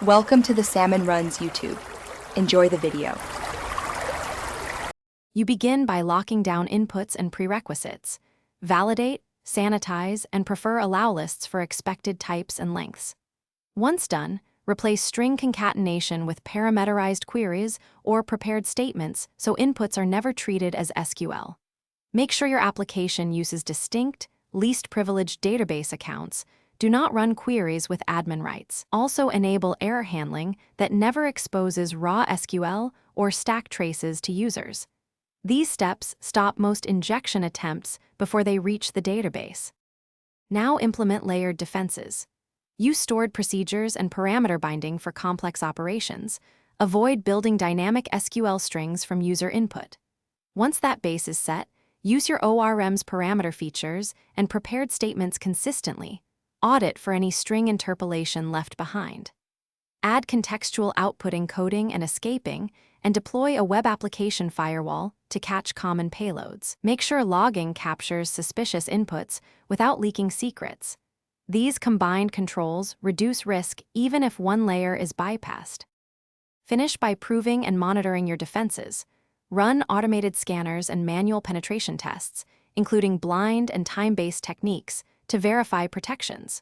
Welcome to the Salmon Runs YouTube. Enjoy the video. You begin by locking down inputs and prerequisites. Validate, sanitize, and prefer allow lists for expected types and lengths. Once done, replace string concatenation with parameterized queries or prepared statements so inputs are never treated as SQL. Make sure your application uses distinct, least privileged database accounts. Do not run queries with admin rights. Also enable error handling that never exposes raw SQL or stack traces to users. These steps stop most injection attempts before they reach the database. Now implement layered defenses. Use stored procedures and parameter binding for complex operations. Avoid building dynamic SQL strings from user input. Once that base is set, use your ORM's parameter features and prepared statements consistently. Audit for any string interpolation left behind. Add contextual output encoding and escaping, and deploy a web application firewall to catch common payloads. Make sure logging captures suspicious inputs without leaking secrets. These combined controls reduce risk even if one layer is bypassed. Finish by proving and monitoring your defenses. Run automated scanners and manual penetration tests, including blind and time-based techniques, to verify protections.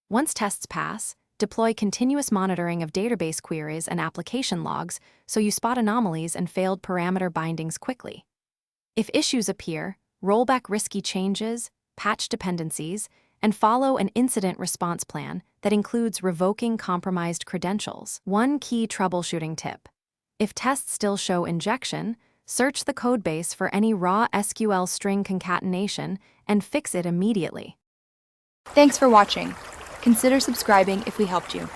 Once tests pass, deploy continuous monitoring of database queries and application logs so you spot anomalies and failed parameter bindings quickly. If issues appear, roll back risky changes, patch dependencies, and follow an incident response plan that includes revoking compromised credentials. One key troubleshooting tip: if tests still show injection, search the codebase for any raw SQL string concatenation and fix it immediately. Thanks for watching. Consider subscribing if we helped you.